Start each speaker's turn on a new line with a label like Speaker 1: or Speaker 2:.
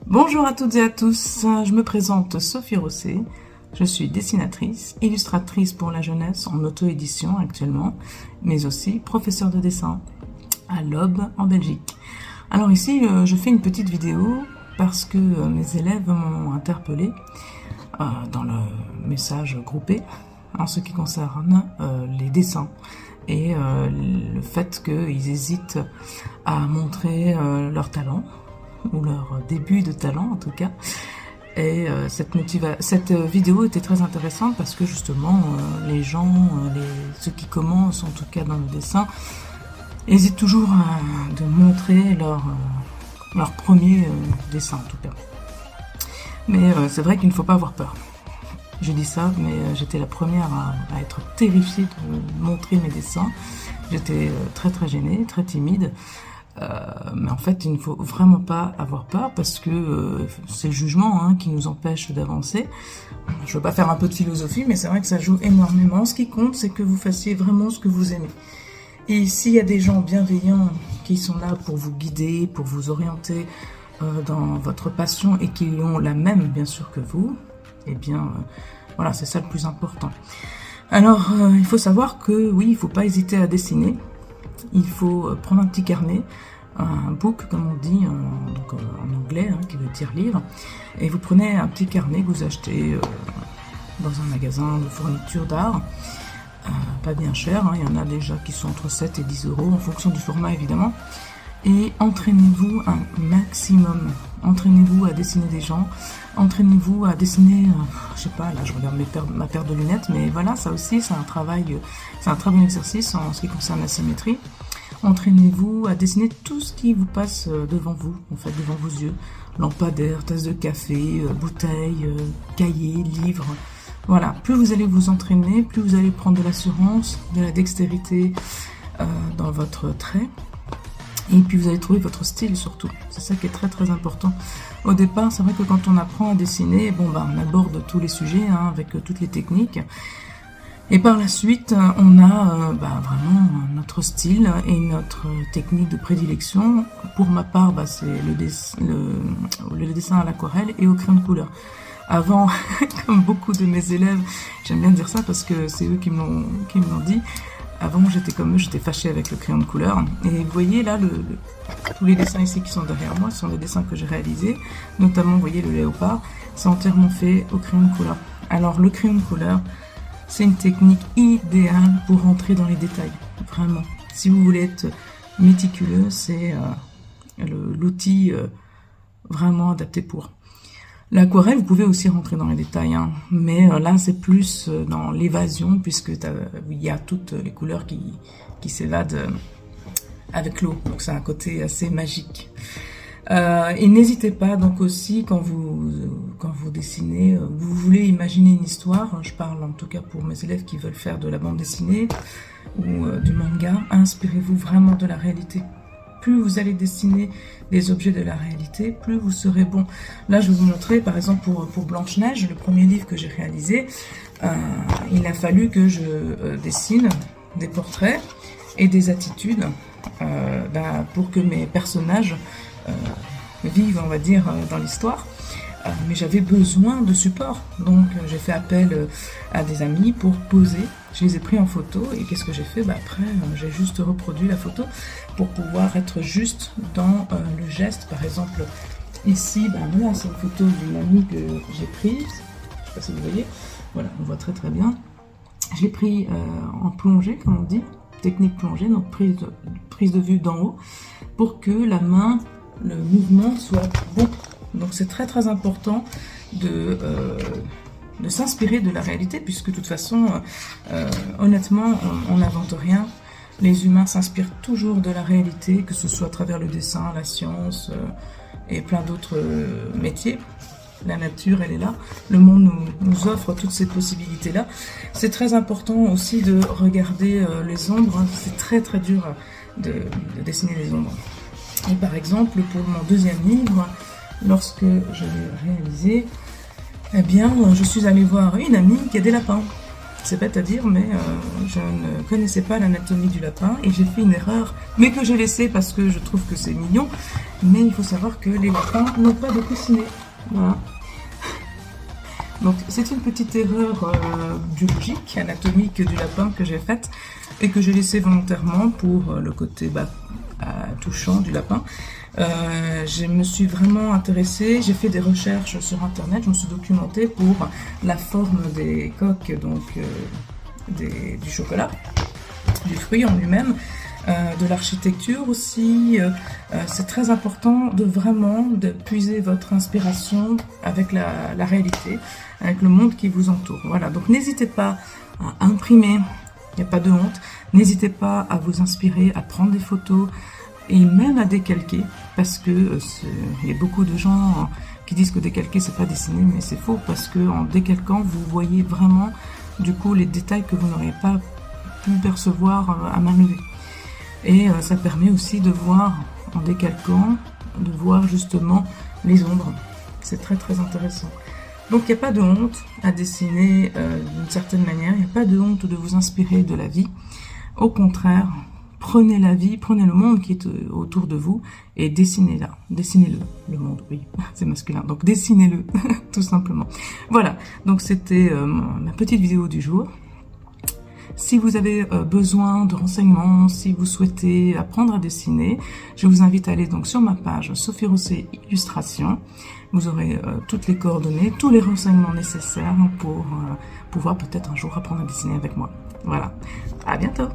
Speaker 1: Bonjour à toutes et à tous, je me présente Sophie Rosset, je suis dessinatrice, illustratrice pour la jeunesse en auto-édition actuellement, mais aussi professeure de dessin à l'Aube en Belgique. Alors ici, je fais une petite vidéo parce que mes élèves m'ont interpellée dans le message groupé en ce qui concerne les dessins et le fait qu'ils hésitent à montrer leur talent ou leur début de talent en tout cas. Et cette vidéo était très intéressante parce que justement les gens, ceux qui commencent en tout cas dans le dessin, hésitent toujours de montrer leur premier dessin en tout cas. Mais c'est vrai qu'il ne faut pas avoir peur. Je dis ça, mais j'étais la première à être terrifiée de montrer mes dessins. J'étais très gênée, très timide. Mais en fait, il ne faut vraiment pas avoir peur parce que c'est le jugement qui nous empêche d'avancer. Je ne veux pas faire un peu de philosophie, mais c'est vrai que ça joue énormément. Ce qui compte, c'est que vous fassiez vraiment ce que vous aimez. Et s'il y a des gens bienveillants qui sont là pour vous guider, pour vous orienter dans votre passion et qui ont la même, bien sûr, que vous, eh bien, voilà, c'est ça le plus important. Alors, il faut savoir que, oui, il ne faut pas hésiter à dessiner. Il faut prendre un petit carnet, un book comme on dit en anglais, qui veut dire livre, et vous prenez un petit carnet que vous achetez dans un magasin de fourniture d'art, pas bien cher, il y en a déjà qui sont entre 7 et 10 euros en fonction du format évidemment, et entraînez-vous un maximum, entraînez-vous à dessiner des gens, entraînez-vous à dessiner, je sais pas, là je regarde ma paire de lunettes, mais voilà, ça aussi c'est un très bon exercice en ce qui concerne la symétrie. Entraînez-vous à dessiner tout ce qui vous passe devant vous, en fait, devant vos yeux. Lampadaire, tasse de café, bouteille, cahier, livre. Voilà, plus vous allez vous entraîner, plus vous allez prendre de l'assurance, de la dextérité dans votre trait. Et puis vous allez trouver votre style surtout. C'est ça qui est très important. Au départ, c'est vrai que quand on apprend à dessiner, on aborde tous les sujets avec toutes les techniques. Et par la suite, on a vraiment notre style et notre technique de prédilection. Pour ma part, c'est le dessin à l'aquarelle et au crayon de couleur. Avant, comme beaucoup de mes élèves, j'aime bien dire ça parce que c'est eux qui me l'ont dit. Avant, j'étais comme eux, j'étais fâchée avec le crayon de couleur. Et vous voyez là, tous les dessins ici qui sont derrière moi, ce sont des dessins que j'ai réalisés. Notamment, vous voyez le léopard, c'est entièrement fait au crayon de couleur. Alors, le crayon de couleur, c'est une technique idéale pour rentrer dans les détails, vraiment. Si vous voulez être méticuleux, c'est l'outil vraiment adapté pour. L'aquarelle, vous pouvez aussi rentrer dans les détails, mais là c'est plus dans l'évasion, puisque il y a toutes les couleurs qui s'évadent avec l'eau, donc c'est un côté assez magique. Et n'hésitez pas donc aussi quand vous dessinez, vous voulez imaginer une histoire, je parle en tout cas pour mes élèves qui veulent faire de la bande dessinée ou du manga, inspirez-vous vraiment de la réalité. Plus vous allez dessiner des objets de la réalité, plus vous serez bon. Là je vais vous montrer par exemple pour Blanche-Neige, le premier livre que j'ai réalisé, il a fallu que je dessine des portraits et des attitudes pour que mes personnages vivent, on va dire, dans l'histoire, mais j'avais besoin de support, donc j'ai fait appel à des amis pour poser, je les ai pris en photo, et qu'est-ce que j'ai fait? Après, j'ai juste reproduit la photo pour pouvoir être juste dans le geste. Par exemple, ici, voilà, c'est une photo d'une amie que j'ai prise, je ne sais pas si vous voyez, voilà, on voit très bien, je l'ai pris en plongée, comme on dit, technique plongée, donc prise de vue d'en haut, pour que la main, le mouvement soit bon. Donc c'est très important de s'inspirer de la réalité, puisque de toute façon, honnêtement, on n'invente rien. Les humains s'inspirent toujours de la réalité, que ce soit à travers le dessin, la science et plein d'autres métiers. La nature, elle est là. Le monde nous offre toutes ces possibilités-là. C'est très important aussi de regarder les ombres. C'est très dur de dessiner les ombres. Et par exemple, pour mon deuxième livre, lorsque je l'ai réalisé, eh bien, je suis allée voir une amie qui a des lapins. C'est bête à dire, mais je ne connaissais pas l'anatomie du lapin et j'ai fait une erreur, mais que j'ai laissée parce que je trouve que c'est mignon. Mais il faut savoir que les lapins n'ont pas de coussinet. Voilà. Donc c'est une petite erreur biologique, anatomique du lapin que j'ai faite et que j'ai laissée volontairement pour le côté touchant du lapin. Je me suis vraiment intéressée, j'ai fait des recherches sur internet, je me suis documentée pour la forme des coques, donc du chocolat, du fruit en lui-même, de l'architecture aussi. C'est très important de puiser votre inspiration avec la réalité, avec le monde qui vous entoure. Voilà, donc n'hésitez pas à imprimer, il n'y a pas de honte, n'hésitez pas à vous inspirer, à prendre des photos, et même à décalquer, parce que il y a beaucoup de gens qui disent que décalquer c'est pas dessiner, mais c'est faux, parce que en décalquant vous voyez vraiment du coup les détails que vous n'auriez pas pu percevoir à main levée. Et ça permet aussi de voir, en décalquant, de voir justement les ombres. C'est très très intéressant. Donc il n'y a pas de honte à dessiner d'une certaine manière, il n'y a pas de honte de vous inspirer de la vie. Au contraire, prenez la vie, prenez le monde qui est autour de vous et dessinez-le. Dessinez-le, le monde, oui, c'est masculin. Donc dessinez-le, tout simplement. Voilà, donc c'était ma petite vidéo du jour. Si vous avez besoin de renseignements, si vous souhaitez apprendre à dessiner, je vous invite à aller donc sur ma page Sophie Rosset Illustration. Vous aurez toutes les coordonnées, tous les renseignements nécessaires pour pouvoir peut-être un jour apprendre à dessiner avec moi. Voilà, à bientôt!